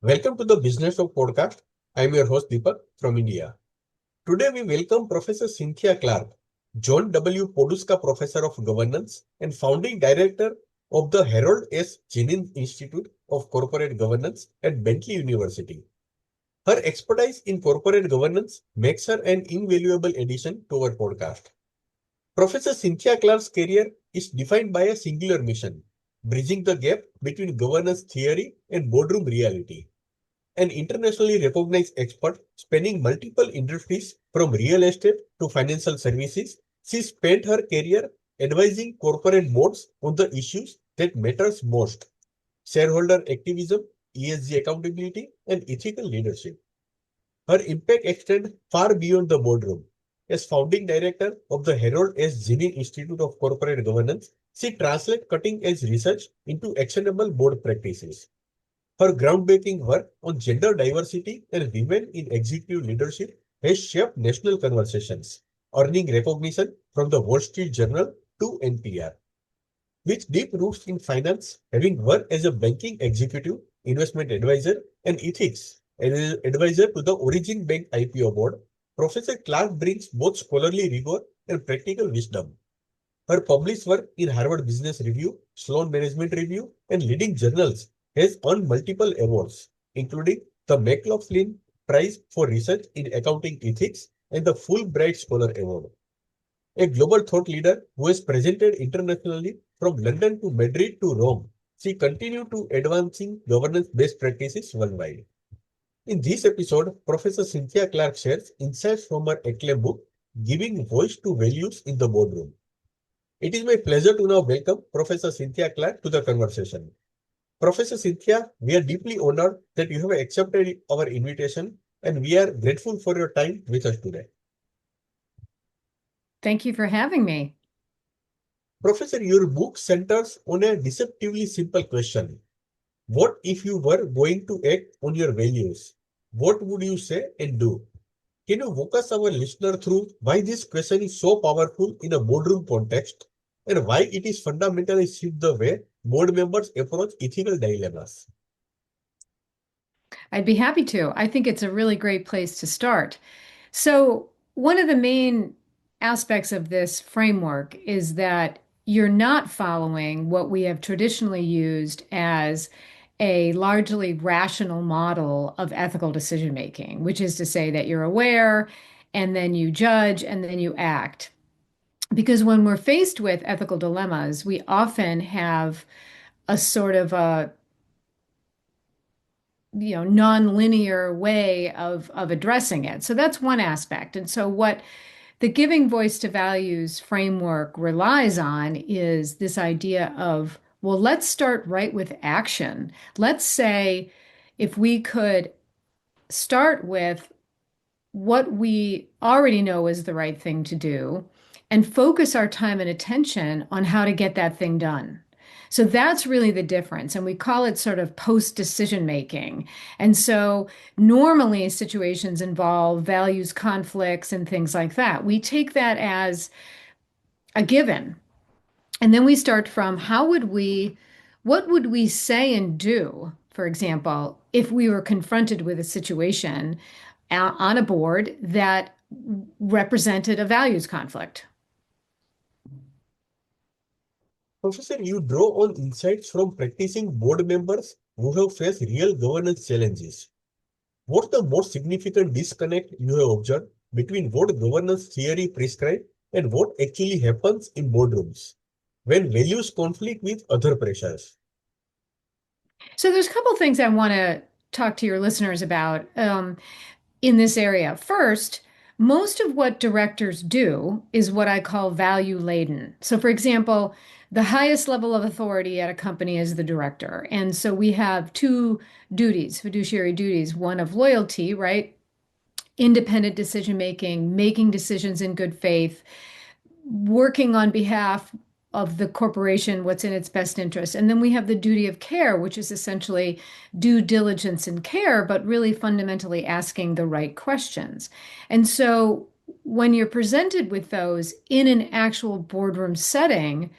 Welcome to the Businesstalk podcast. I am your host Deepak from India. Today we welcome Professor Cynthia Clark, John W. Poduska Professor of Governance and founding director of the Harold S. Geneen Institute of Corporate Governance at Bentley University. Her expertise in corporate governance makes her an invaluable addition to our podcast. Professor Cynthia Clark's career is defined by a singular mission, bridging the gap between governance theory and boardroom reality. An internationally recognized expert spanning multiple industries from real estate to financial services, she spent her career advising corporate boards on the issues that matters most: shareholder activism, ESG accountability, and ethical leadership. Her impact extends far beyond the boardroom. As founding director of the Harold S. Geneen Institute of Corporate Governance, she translates cutting-edge research into actionable board practices. Her groundbreaking work on gender diversity and women in executive leadership has shaped national conversations, earning recognition from the Wall Street Journal to NPR. With deep roots in finance, having worked as a banking executive, investment advisor, and ethics advisor to the Origin Bank IPO board, Professor Clark brings both scholarly rigor and practical wisdom. Her published work in Harvard Business Review, Sloan Management Review, and leading journals has earned multiple awards, including the McLaughlin Prize for Research in Accounting Ethics and the Fulbright Scholar Award. A global thought leader who has presented internationally from London to Madrid to Rome, she continues to advancing governance best practices worldwide. In this episode, Professor Cynthia Clark shares insights from her acclaimed book, Giving Voice to Values in the Boardroom. It is my pleasure to now welcome Professor Cynthia Clark to the conversation. Professor Cynthia, we are deeply honored that you have accepted our invitation and we are grateful for your time with us today. Thank you for having me. Professor, your book centers on a deceptively simple question. What if you were going to act on your values? What would you say and do? Can you walk us, our listener, through why this question is so powerful in a boardroom context and why it is fundamentally shift the way board members approach ethical dilemmas? I'd be happy to. I think it's a really great place to start. So, one of the main aspects of this framework is that you're not following what we have traditionally used as a largely rational model of ethical decision making, which is to say that you're aware and then you judge and then you act. Because when we're faced with ethical dilemmas, we often have a sort of a non-linear way of addressing it. So that's one aspect. And so what the giving voice to values framework relies on is this idea of, well, let's start right with action. Let's say if we could start with what we already know is the right thing to do and focus our time and attention on how to get that thing done. So that's really the difference. And we call it sort of post decision making. And so normally situations involve values conflicts and things like that. We take that as a given. And then we start from what would we say and do, for example, if we were confronted with a situation on a board that represented a values conflict? Professor, you draw on insights from practicing board members who have faced real governance challenges. What's the most significant disconnect you have observed between what governance theory prescribes and what actually happens in boardrooms when values conflict with other pressures? So there's a couple things I want to talk to your listeners about in this area. First, most of what directors do is what I call value laden. So, for example, the highest level of authority at a company is the director. And so we have two duties, fiduciary duties, one of loyalty, right? Independent decision making, making decisions in good faith, working on behalf of the corporation, what's in its best interest. And then we have the duty of care, which is essentially due diligence and care, but really fundamentally asking the right questions. And so when you're presented with those in an actual boardroom setting,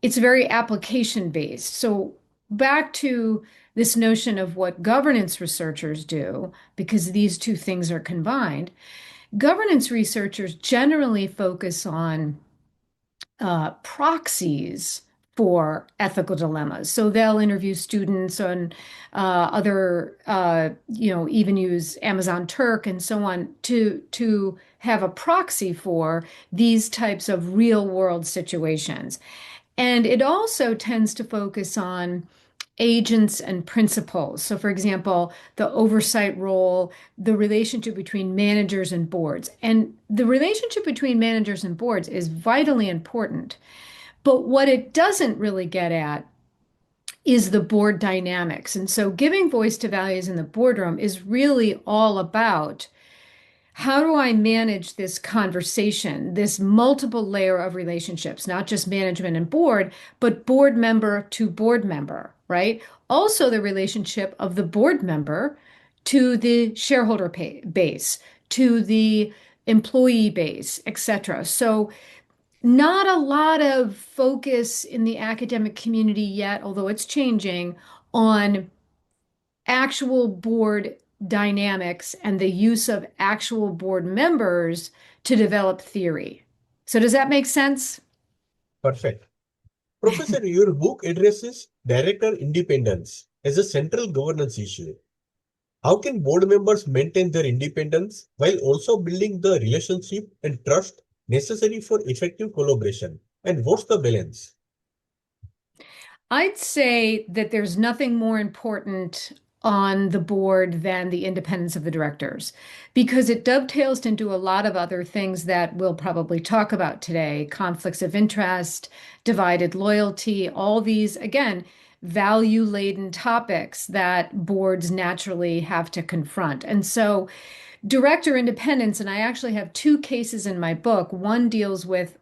it's very application based. So back to this notion of what governance researchers do, because these two things are combined, governance researchers generally focus on proxies for ethical dilemmas. So they'll interview students on even use Amazon Turk and so on to have a proxy for these types of real world situations. And it also tends to focus on agents and principals. So, for example, the oversight role, the relationship between managers and boards. And the relationship between managers and boards is vitally important. But what it doesn't really get at is the board dynamics. And so, giving voice to values in the boardroom is really all about how do I manage this conversation, this multiple layer of relationships, not just management and board, but board member to board member, right? Also, the relationship of the board member to the shareholder base, to the employee base, etc. So, not a lot of focus in the academic community yet, although it's changing, on actual board dynamics and the use of actual board members to develop theory. So, does that make sense? Perfect. Professor, your book addresses director independence as a central governance issue. How can board members maintain their independence while also building the relationship and trust necessary for effective collaboration? And what's the balance? I'd say that there's nothing more important on the board than the independence of the directors because it dovetails into a lot of other things that we'll probably talk about today, conflicts of interest, divided loyalty, all these, again, value-laden topics that boards naturally have to confront. And so director independence, and I actually have two cases in my book. One deals with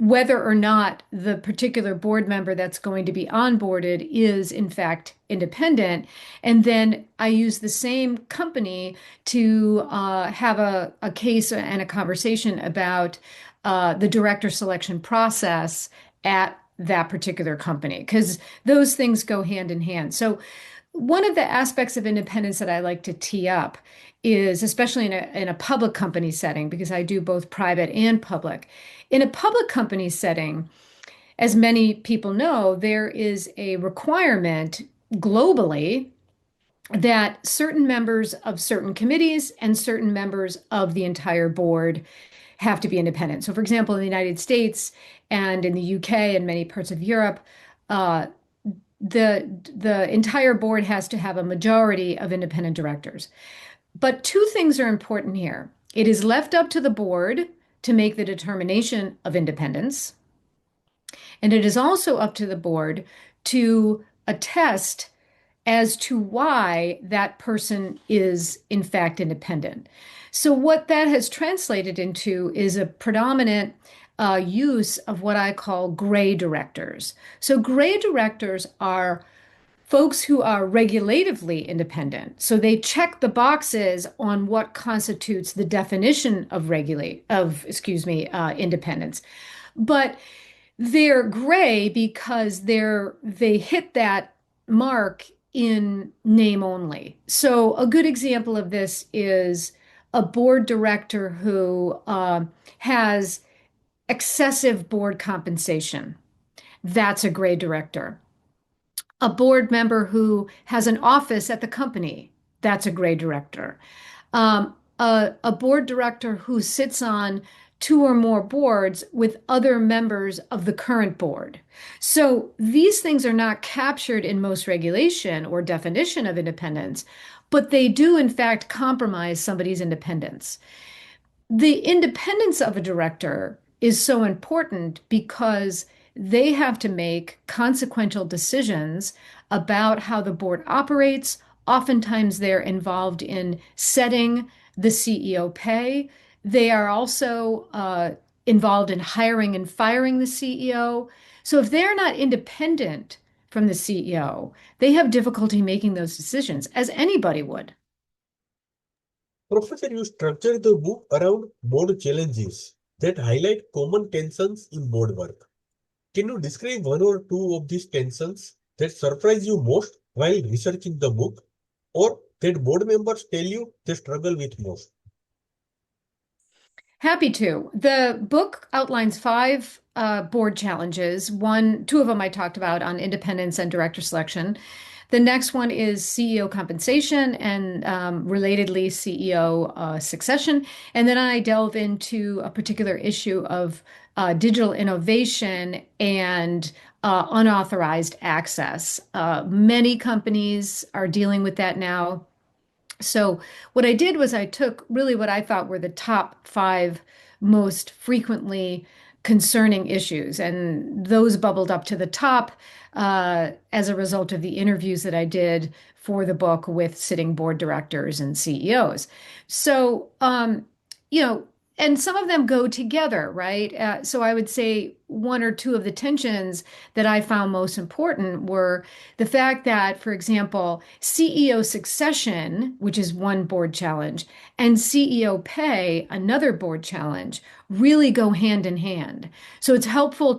whether or not the particular board member that's going to be onboarded is in fact independent. And then I use the same company to have a case and a conversation about the director selection process at that particular company, because those things go hand in hand. So one of the aspects of independence that I like to tee up is, especially in a public company setting, because I do both private and public. In a public company setting, as many people know, there is a requirement globally that certain members of certain committees and certain members of the entire board have to be independent. So, for example, in the United States and in the UK and many parts of Europe, uh, the entire board has to have a majority of independent directors. But two things are important here. It is left up to the board to make the determination of independence, and it is also up to the board to attest as to why that person is in fact independent. So what that has translated into is a predominant use of what I call gray directors. So gray directors are folks who are regulatively independent. So they check the boxes on what constitutes the definition of independence. But they're gray because they hit that mark in name only. So a good example of this is a board director who has excessive board compensation. That's a gray director. A board member who has an office at the company, that's a gray director. A board director who sits on two or more boards with other members of the current board. So these things are not captured in most regulation or definition of independence, but they do in fact compromise somebody's independence. The independence of a director is so important because they have to make consequential decisions about how the board operates. Oftentimes, they're involved in setting the CEO pay. They are also involved in hiring and firing the CEO. So, if they're not independent from the CEO, they have difficulty making those decisions, as anybody would. Professor, you structure the book around board challenges that highlight common tensions in board work. Can you describe one or two of these tensions that surprise you most while researching the book, or that board members tell you they struggle with most? Happy to. The book outlines five board challenges. Two of them I talked about on independence and director selection. The next one is CEO compensation and relatedly CEO succession. And then I delve into a particular issue of digital innovation and unauthorized access. Many companies are dealing with that now. So what I did was I took really what I thought were the top five most frequently concerning issues, and those bubbled up to the top as a result of the interviews that I did for the book with sitting board directors and CEOs. So, you know, and some of them go together, right? So I would say one or two of the tensions that I found most important were the fact that, for example, CEO succession, which is one board challenge, and CEO pay, another board challenge, really go hand in hand. So it's helpful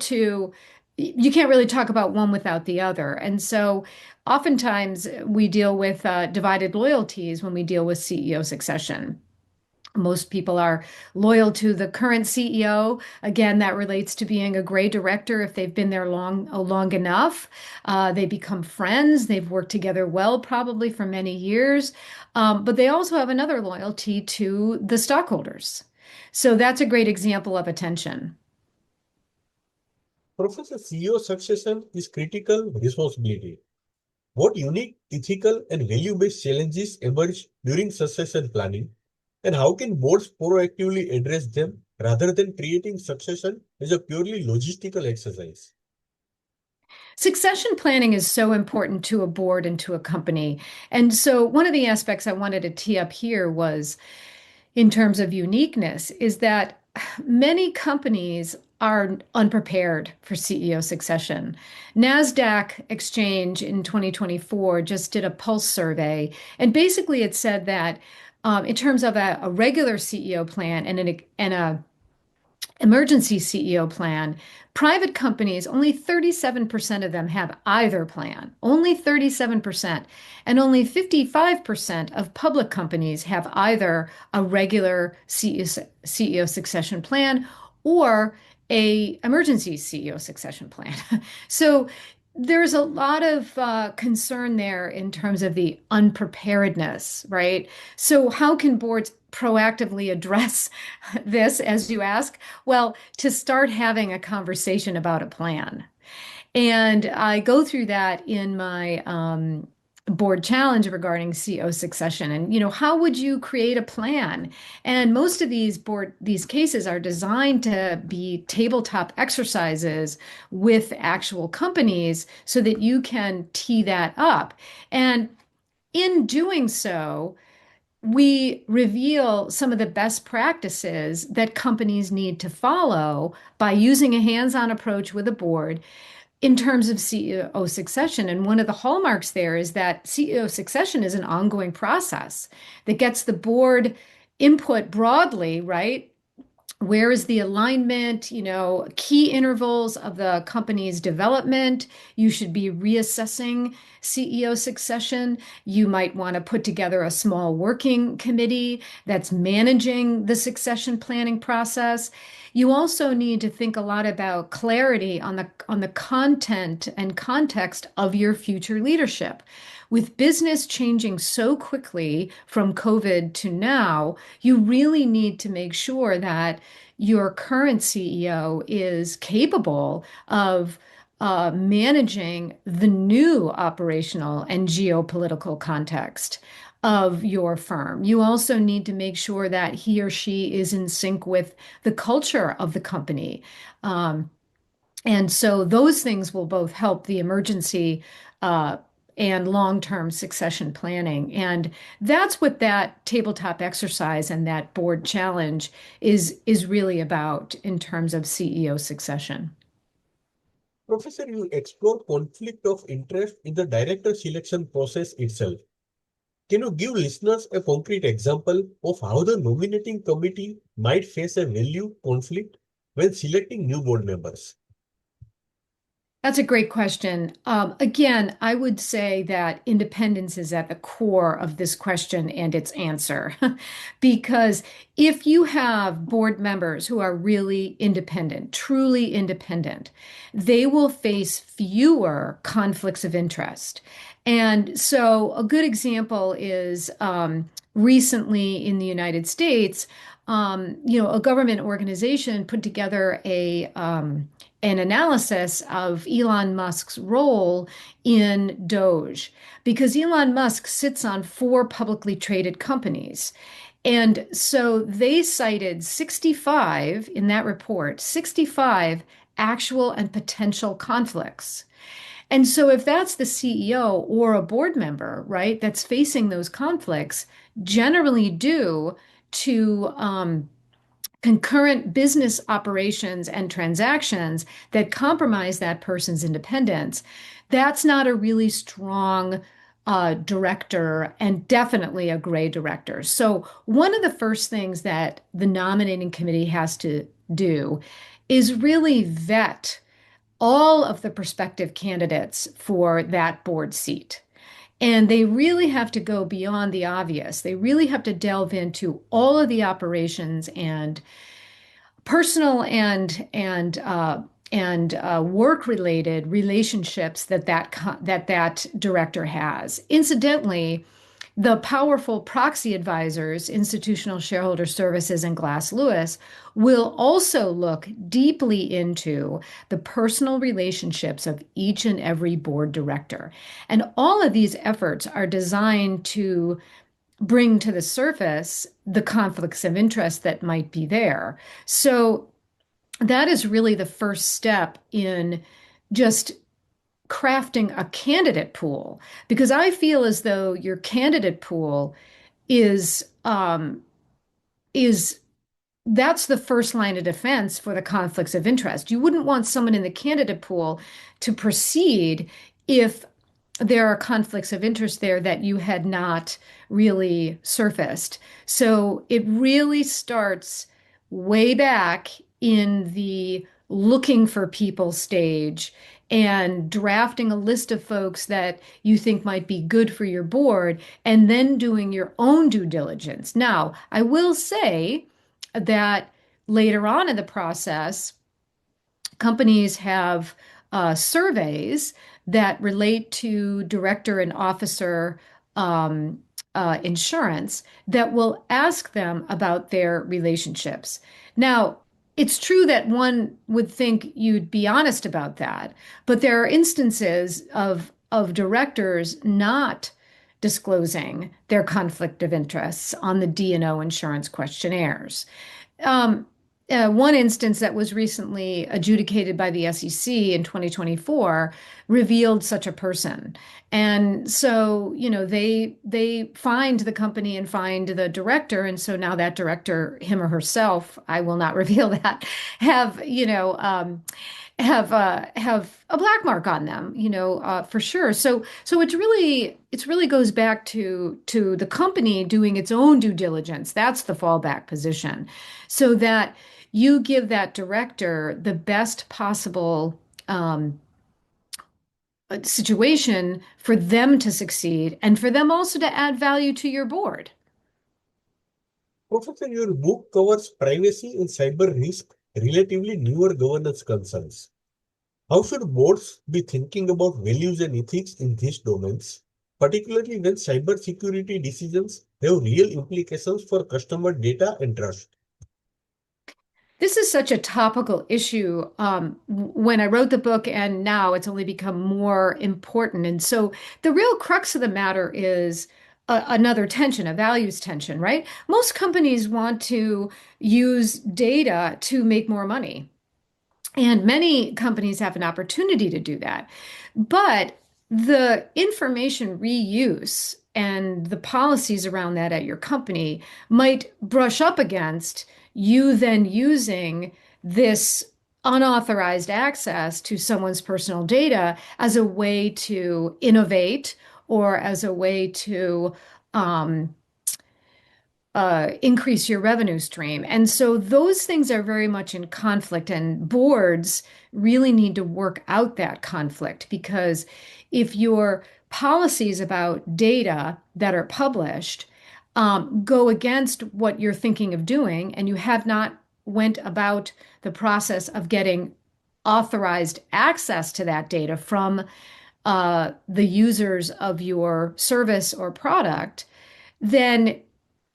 you can't really talk about one without the other. And so oftentimes we deal with divided loyalties when we deal with CEO succession. Most people are loyal to the current CEO. Again, that relates to being a great director if they've been there long enough. They become friends. They've worked together well, probably for many years. But they also have another loyalty to the stockholders. So that's a great example of a tension. Professor, CEO succession is critical responsibility. What unique ethical and value-based challenges emerge during succession planning, and how can boards proactively address them rather than creating succession as a purely logistical exercise? Succession planning is so important to a board and to a company. And so, one of the aspects I wanted to tee up here was in terms of uniqueness is that many companies are unprepared for CEO succession. NASDAQ Exchange in 2024 just did a pulse survey, and basically it said that in terms of a regular CEO plan and a emergency CEO plan, private companies, only 37% of them have either plan, only 37%. And only 55% of public companies have either a regular CEO succession plan or a emergency CEO succession plan. So there's a lot of concern there in terms of the unpreparedness, right? So how can boards proactively address this, as you ask? Well, to start having a conversation about a plan. And I go through that in my board challenge regarding CEO succession. And, how would you create a plan? And most of these cases are designed to be tabletop exercises with actual companies so that you can tee that up. And in doing so, we reveal some of the best practices that companies need to follow by using a hands-on approach with a board in terms of CEO succession. And one of the hallmarks there is that CEO succession is an ongoing process that gets the board input broadly, right? Where is the alignment, key intervals of the company's development? You should be reassessing CEO succession. You might want to put together a small working committee that's managing the succession planning process. You also need to think a lot about clarity on the content and context of your future leadership. With business changing so quickly from COVID to now, you really need to make sure that your current CEO is capable of managing the new operational and geopolitical context of your firm. You also need to make sure that he or she is in sync with the culture of the company. And so those things will both help the emergency uh, and long-term succession planning. And that's what that tabletop exercise and that board challenge is really about in terms of CEO succession. Professor, you explore conflict of interest in the director selection process itself. Can you give listeners a concrete example of how the nominating committee might face a value conflict when selecting new board members? That's a great question. Again, I would say that independence is at the core of this question and its answer. Because if you have board members who are really independent, truly independent, they will face fewer conflicts of interest. And so, a good example is recently in the United States, a government organization put together an analysis of Elon Musk's role in Doge, because Elon Musk sits on four publicly traded companies. And so they cited 65 in that report, 65 actual and potential conflicts. And so if that's the CEO or a board member, right, that's facing those conflicts, generally due to concurrent business operations and transactions that compromise that person's independence, that's not a really strong director and definitely a gray director. So, one of the first things that the nominating committee has to do is really vet all of the prospective candidates for that board seat. And they really have to go beyond the obvious. They really have to delve into all of the operations and personal and work related relationships that director has. Incidentally, the powerful proxy advisors, Institutional Shareholder Services and Glass Lewis, will also look deeply into the personal relationships of each and every board director. And all of these efforts are designed to bring to the surface the conflicts of interest that might be there. So that is really the first step in just crafting a candidate pool, because I feel as though your candidate pool is is that's the first line of defense for the conflicts of interest. You wouldn't want someone in the candidate pool to proceed if there are conflicts of interest there that you had not really surfaced. So it really starts way back in the looking for people stage and drafting a list of folks that you think might be good for your board, and then doing your own due diligence. Now, I will say that later on in the process, companies have surveys that relate to director and officer um, insurance that will ask them about their relationships. Now, it's true that one would think you'd be honest about that, but there are instances of directors not disclosing their conflict of interests on the D&O insurance questionnaires. Um, One instance that was recently adjudicated by the SEC in 2024 revealed such a person. And so, they find the company and find the director. And so now that director, him or herself, I will not reveal that, have, have a black mark on them, for sure. So it's really goes back to the company doing its own due diligence. That's the fallback position, so that you give that director the best possible situation for them to succeed and for them also to add value to your board. Professor, your book covers privacy and cyber risk, relatively newer governance concerns. How should boards be thinking about values and ethics in these domains, particularly when cybersecurity decisions have real implications for customer data and trust? This is such a topical issue. When I wrote the book, and now it's only become more important. And so the real crux of the matter is another tension, a values tension, right? Most companies want to use data to make more money. And many companies have an opportunity to do that. But the information reuse and the policies around that at your company might brush up against you then using this unauthorized access to someone's personal data as a way to innovate or as a way to um, increase your revenue stream. And so those things are very much in conflict, and boards really need to work out that conflict because if your policies about data that are published go against what you're thinking of doing, and you have not went about the process of getting authorized access to that data from the users of your service or product, then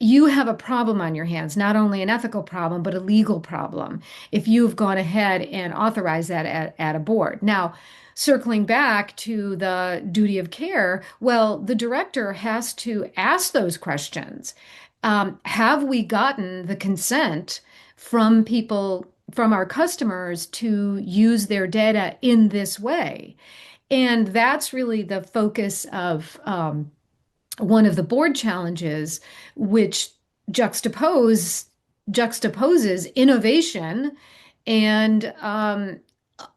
you have a problem on your hands, not only an ethical problem, but a legal problem if you've gone ahead and authorized that at a board. Now, circling back to the duty of care, well, the director has to ask those questions. Have we gotten the consent from people, from our customers to use their data in this way? And that's really the focus of one of the board challenges, which juxtaposes innovation and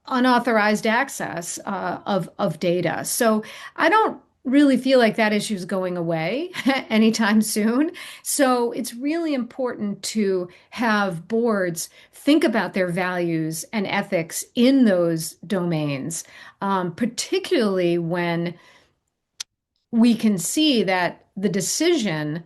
unauthorized access of data. So I don't really feel like that issue is going away anytime soon. So it's really important to have boards think about their values and ethics in those domains, particularly when we can see that the decision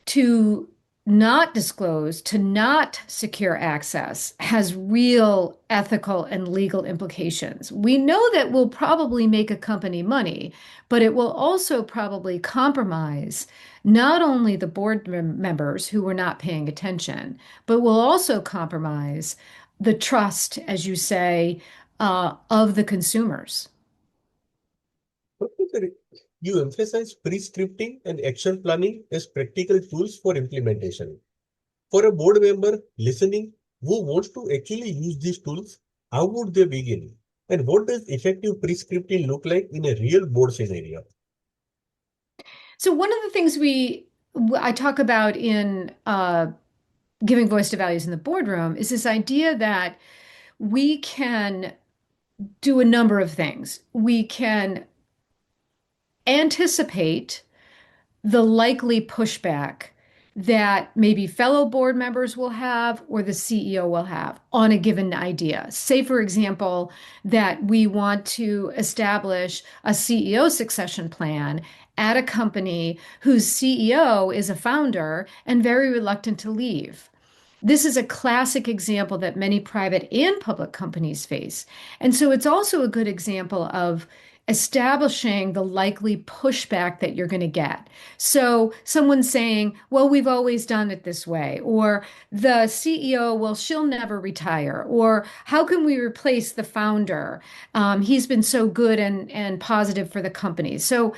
to not disclose, to not secure access, has real ethical and legal implications. We know that will probably make a company money, but it will also probably compromise not only the board members who were not paying attention, but will also compromise the trust, as you say, of the consumers. Professor, you emphasize pre-scripting and action planning as practical tools for implementation. For a board member listening who wants to actually use these tools, how would they begin? And what does effective pre-scripting look like in a real board scenario? So one of the things I talk about in giving voice to values in the boardroom is this idea that we can do a number of things. We can anticipate the likely pushback that maybe fellow board members will have or the CEO will have on a given idea. Say, for example, that we want to establish a CEO succession plan at a company whose CEO is a founder and very reluctant to leave. This is a classic example that many private and public companies face. And so it's also a good example of establishing the likely pushback that you're going to get. So someone saying, well, we've always done it this way, or the CEO, well, she'll never retire, or how can we replace the founder? He's been so good and positive for the company. So,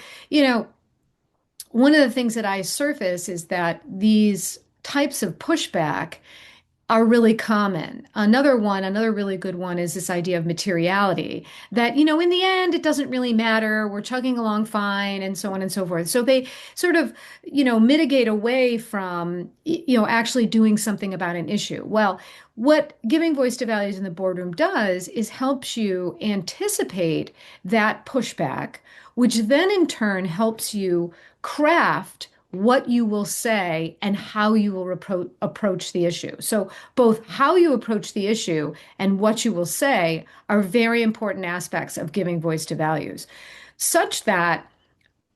one of the things that I surface is that these types of pushback are really common. Another really good one is this idea of materiality that, in the end, it doesn't really matter. We're chugging along fine and so on and so forth. So they sort of, mitigate away from, actually doing something about an issue. Well, what giving voice to values in the boardroom does is helps you anticipate that pushback, which then in turn helps you craft what you will say and how you will approach the issue. So both how you approach the issue and what you will say are very important aspects of giving voice to values, such that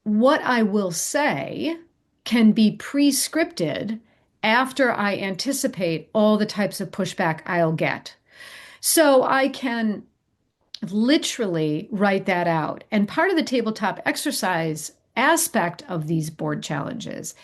what I will say can be pre-scripted after I anticipate all the types of pushback I'll get. So I can literally write that out. And part of the tabletop exercise aspect of these board challenges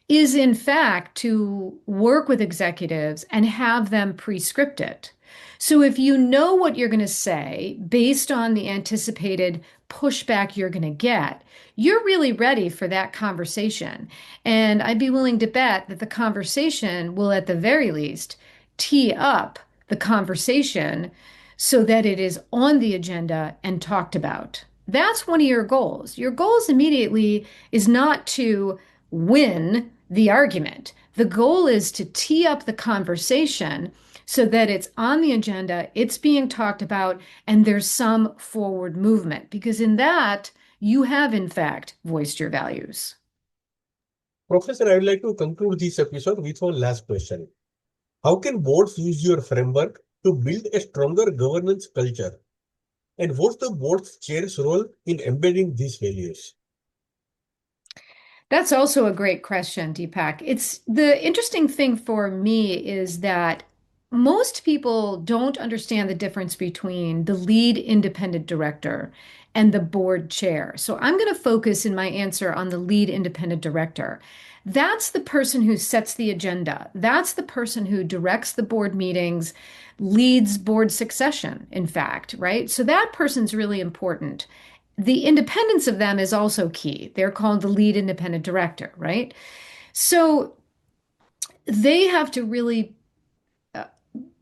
is, in fact, to work with executives and have them pre-script it. So if you know what you're going to say based on the anticipated pushback you're going to get, you're really ready for that conversation. And I'd be willing to bet that the conversation will, at the very least, tee up the conversation so that it is on the agenda and talked about. That's one of your goals. Your goals immediately is not to win the argument. The goal is to tee up the conversation so that it's on the agenda, it's being talked about, and there's some forward movement. Because in that, you have, in fact, voiced your values. Professor, I would like to conclude this episode with one last question. How can boards use your framework to build a stronger governance culture? And what's the board's chair's role in embedding these values? That's also a great question, Deepak. It's the interesting thing for me is that most people don't understand the difference between the lead independent director and the board chair. So I'm going to focus in my answer on the lead independent director. That's the person who sets the agenda. That's the person who directs the board meetings, leads board succession, in fact, right? So that person's really important. The independence of them is also key. They're called the lead independent director, right? So they have to really uh,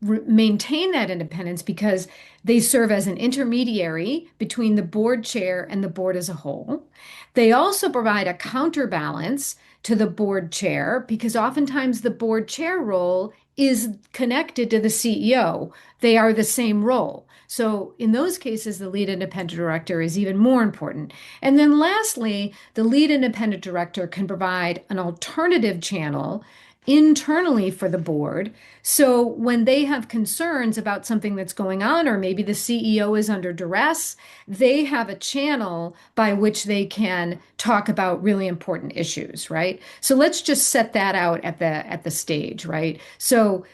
maintain that independence because they serve as an intermediary between the board chair and the board as a whole. They also provide a counterbalance to the board chair because oftentimes the board chair role is connected to the CEO. They are the same role. So in those cases, the lead independent director is even more important. And then lastly, the lead independent director can provide an alternative channel internally for the board. So when they have concerns about something that's going on, or maybe the CEO is under duress, they have a channel by which they can talk about really important issues, right? So let's just set that out at the stage, right? So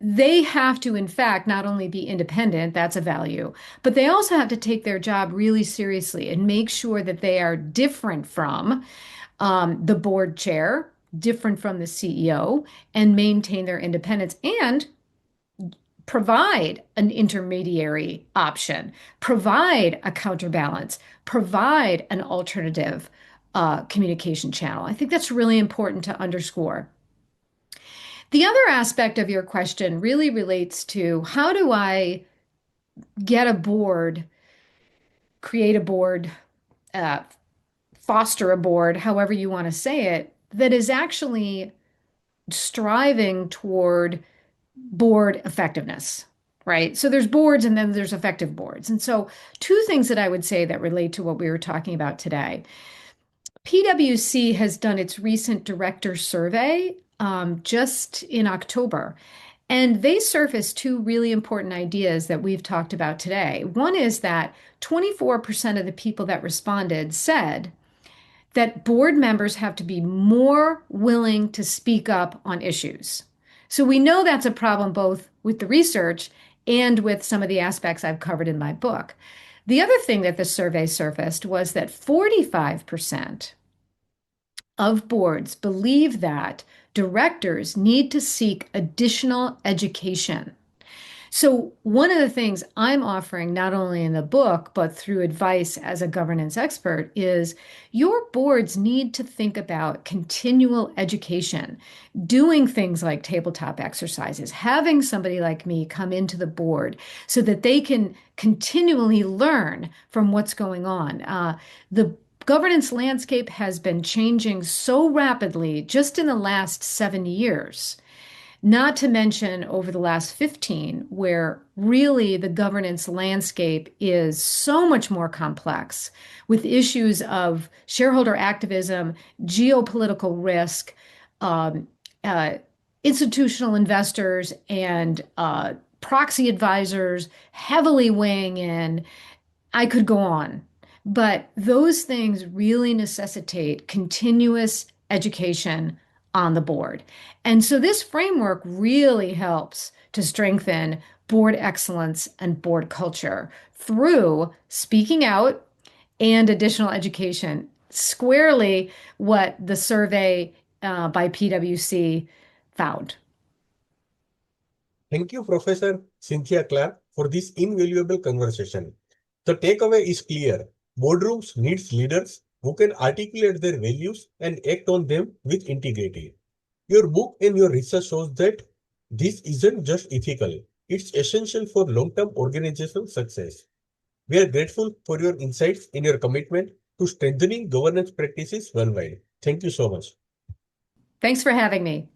they have to, in fact, not only be independent, that's a value, but they also have to take their job really seriously and make sure that they are different from the board chair, different from the CEO, and maintain their independence and provide an intermediary option, provide a counterbalance, provide an alternative communication channel. I think that's really important to underscore. The other aspect of your question really relates to how do I get a board, create a board, uh, foster a board, however you want to say it, that is actually striving toward board effectiveness, right? So there's boards and then there's effective boards. And so, two things that I would say that relate to what we were talking about today. PwC has done its recent director survey just in October. And they surfaced two really important ideas that we've talked about today. One is that 24% of the people that responded said that board members have to be more willing to speak up on issues. So we know that's a problem both with the research and with some of the aspects I've covered in my book. The other thing that the survey surfaced was that 45% of boards believe that directors need to seek additional education. So, one of the things I'm offering, not only in the book, but through advice as a governance expert, is your boards need to think about continual education, doing things like tabletop exercises, having somebody like me come into the board so that they can continually learn from what's going on. The governance landscape has been changing so rapidly just in the last 7 years, not to mention over the last 15, where really the governance landscape is so much more complex with issues of shareholder activism, geopolitical risk, um, uh, institutional investors, and proxy advisors heavily weighing in. I could go on, but those things really necessitate continuous education on the board. And so this framework really helps to strengthen board excellence and board culture through speaking out and additional education. Squarely what the survey by PwC found. Thank you, Professor Cynthia Clark, for this invaluable conversation. The takeaway is clear. Boardrooms needs leaders who can articulate their values and act on them with integrity. Your book and your research shows that this isn't just ethical, it's essential for long-term organizational success. We are grateful for your insights and your commitment to strengthening governance practices worldwide. Thank you so much. Thanks for having me.